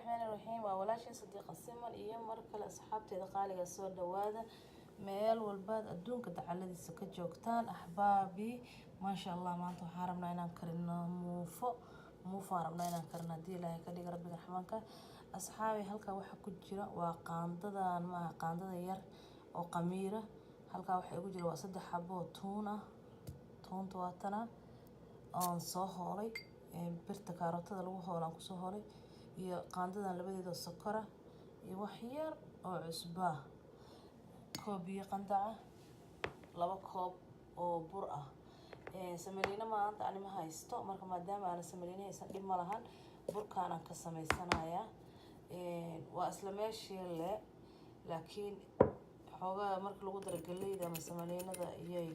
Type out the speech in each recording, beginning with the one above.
الرحمن الرحيم وولاشي صديقة سيمون iyo mar kale asxaabteeda qaaliga soo dhawaada meel walbaad adduunka dacaladiisa ka joogtaan ahbaabi maasha Allah maanta waxaan rabnaa inaan karino muufo rabnaa inaan karino hadii Ilaahay ka dhigo rabbiga raxmaanka asxaabi halka waxa ku jira waa qaandada yar oo qamiira halka waxa ugu jira waa 3 xabo tuun ah toonta waa tana aan soo hoolay birta karootada lagu hoolan ku soo hoolay iyo qaandadan labadeeda sokora iyo wax yar oo cusba koob iyo qandaca 2 koob oo bur ah samaliina maanta ani ma haysto marka maadaama aan samaliina haysan dhib ma lahan burkaan aan ka sameysanaaya waa isla meeshii laakiin xoogaa marka lagu daro galeyda ama samaliinada iyay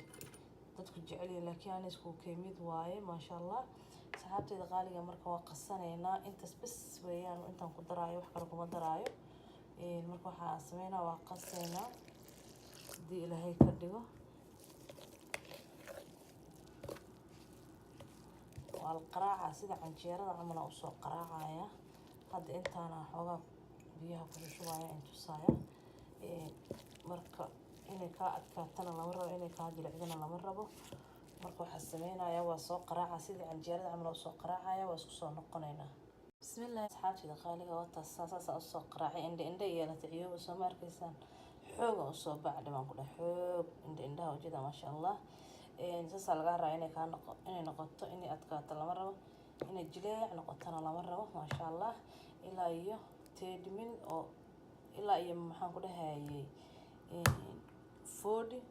dadku jecel yihiin laakiin aan isku keemid waaye maasha Allah saxaabteeda qaaliga marka waa qasaneynaa intaas bas weeyaan intaan ku daraayo wax kale kuma daraayo marka waxa sameynaa waa qasaynaa hadii Ilaahay ka dhigo waa qaraaca sida canjeerada camal u soo qaraacaya hadda intaana xoogaa biyaha ku shubaya intusaaya marka inay ka adkaatana lama rabo inay ka jilicdana lama rabo marka waxa sameynaya waa soo qaraaca sida canjeerada camal u soo qaraacaya waa isku soo noqonaynaa bismillaah asxaabtida qaaliga waa taas u soo qaraacay indha yeelata ciyo soo markaysan xooga u soo bacdhiman ku xoog indhaha wajida maasha Allah sasa laga raay inay noqoto inay adkaato lama rabo inay jileec noqotana lama rabo maasha Allah ilaa iyo 30 min oo ilaa iyo maxaan ku dhahaayay 40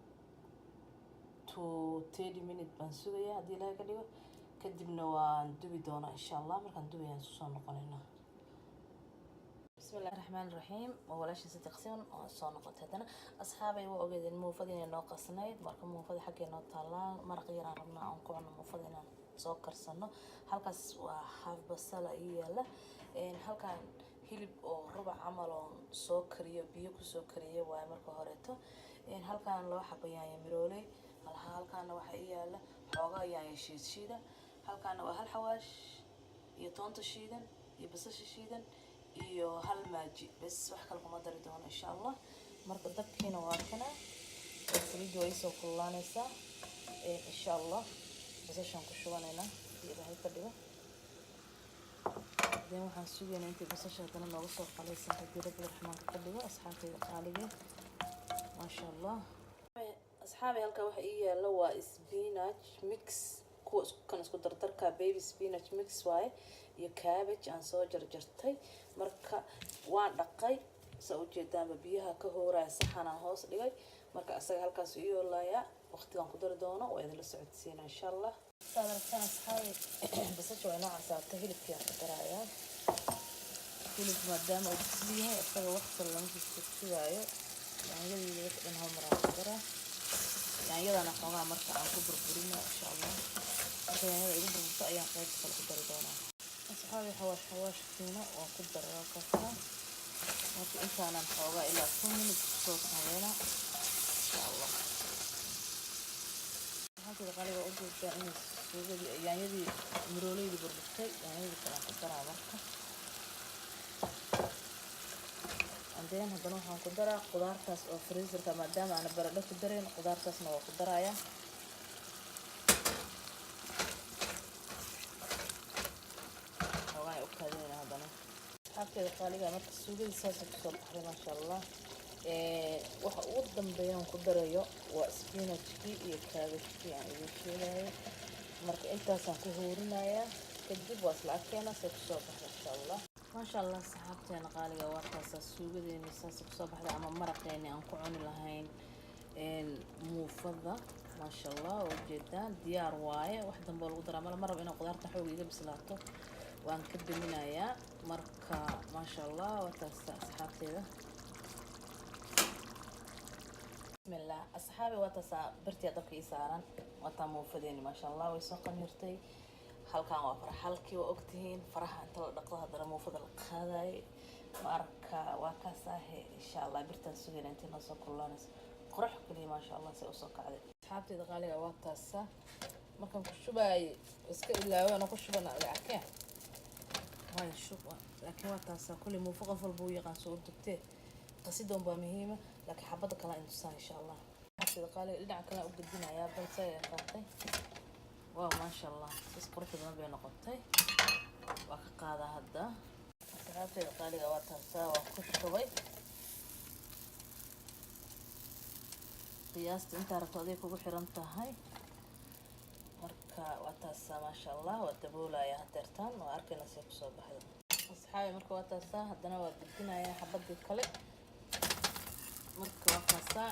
to 30 minutes baan sugaya hadii Ilaahay ka dhigo kadibna waan dubi doonaa insha Allah markaan dubayaan soo noqonaynaa bismillaahir rahmaanir rahiim walaasha sadaqsiin oo soo noqotay hadana asxaabay waa ogeedeen muufadina noo qasnayd marka muufada xageena taalaan maraq yar aan rabnaa aan ku cunno muufadina soo karsano halkaas waa half basala yaala halkaan hilib oo rubac camal oo soo kariyo biyo ku soo kariyo waa marka horeeto halkaan loo xabayaan miroolay halkaan waxa yaala xoogaa yaay shiida halkaan waa hal xawaash iyo toonta shiidan iyo basasha shiidan iyo hal maaji bas wax kale kuma dari doono insha Allah marka dabkiina waa kana saliid way soo kululaanaysa insha Allah basashan ku shubanayna Ilaahay ka dhigo deen waxaan sugeynaa inta basasha hadana nooga soo qalaysan hadii Rabbi raxmaanka ka dhigo asxaabteeda qaaliga maasha Allah asxaabi halka waxa ii yaalo waa spinach mix kan isku dardarka baby spinach mix waaye iyo cabbage aan soo jarjartay marka waan dhaqay soo jeedaan biyaha ka hooraya saxana hoos dhigay marka asaga halkaas iyo laaya waqtigan ku dar doono waa idin la socodsiinaa insha Allah saartaan asxaabi basasha waa nooc asaabta hilibka ka daraya hilib maadaama uu bislayahay asaga waqti lama jiskuuyo yaanyada dhan hal mar aan dara yaanyadana xoogaa marka aan ku burburino insha Allah yaanyada igu burburto ayaan qayb kale ku dari doonaa asxaabi xawaash kiina oo ku daraa kafta marka intaanan xoogaa ilaa 2 minutes soo qaadana insha Allah hadda qaliga u jeedaa in suugada yaanyadii mirooleyda burburtay yaanyada kala ku daraa marka hadana waxaan ku daraa qudaartaas oo freezerka maadaama aan baradho ku dareen qudaartaasna waa ku daraaya waxaan u kaadina hadana xabteeda qaaliga marka suugadiisa soo baxday maasha Allah waxa ugu dambeeyaan ku darayo waa spinachki iyo cabbage aan idin sheegay marka intaasaan ku hoorinayaa kadib waa isla arkeena soo baxday insha Allah maasha Allah saxaabteena qaaliga waa taas suugadeena saas ku soo baxday ama maraqeena aan ku cuni lahayn muufada maasha Allah oo jeedaan diyaar waaye wax dambe lagu daraa mar inaan qudaarta xoog iga bislaato waan ka daminayaa marka maasha Allah waa taas saxaabteeda bismillah asxaabi waa taas birtiya dabka ii saaran waa taa muufadeena maasha Allah way soo qamirtay halkaan waa farxalkii waa ogtihiin faraha inta la dhaqdo hadana muufada la qaaday marka waa ka saahe insha Allah birtan sugeynaa inta noo soo kululaanayso qurux kaliya maasha Allah say u soo kacday asxaabteeda qaaliga waa taas markaan ku shubay iska ilaawo ana ku shubana arkeen واي شوف لكن واتاسا كل موفق فالبو يقان سو دكتي قصيدهم با مهمة لكن حبضة كلا انتسا ان شاء الله حسي قالي لدع كلا اقدنا يا بلسي قاطي واو ما شاء الله بس قرحي ما بين نقطتي وكقاده هدا asxaabtay qaaliga waa taasaa waa ku shubay qiyaasta inta rabto aday kugu xiran tahay marka waa taasaa maasha allah waa daboolaya hadeertaan waa arkayna si ku soo baxdo asxaabay marka waa taasaa haddana waa dejinayaa xabadii kale marka waa taasaa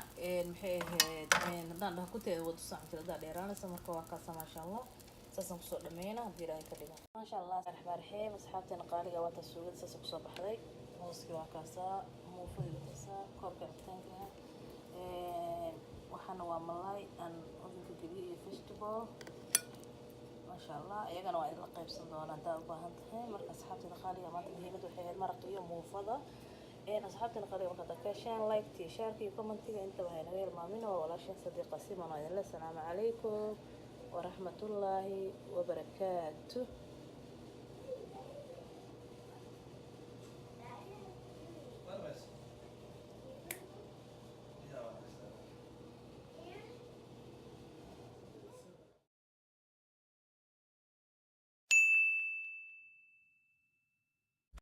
maxay ahayd haddaan dhaha ku teeda wado saacan tirada dheeraanaysa marka waa kaasaa maasha allah ساسن كسر دمينا هدي راي كلمة ما شاء الله الرحمن الرحيم أصحابتنا قالوا وقت السوق ساسن كسر بحري موسكي وكاسا مو فل كاسا كوب كابتن كها وحنا وملاي أن أظن في كبير فيستيفال ما شاء الله يجنا وايد لقيب صندوقنا ده وبهنتها مركز أصحابتنا قالوا ما تنهي بدو حيل مرقية موفضة أصحابتنا قالوا وقت كاشان لايك تي شاركي كومنتي أنت وهاي غير مامنا ولا شيء صديق سيما السلام عليكم ورحمة الله وبركاته.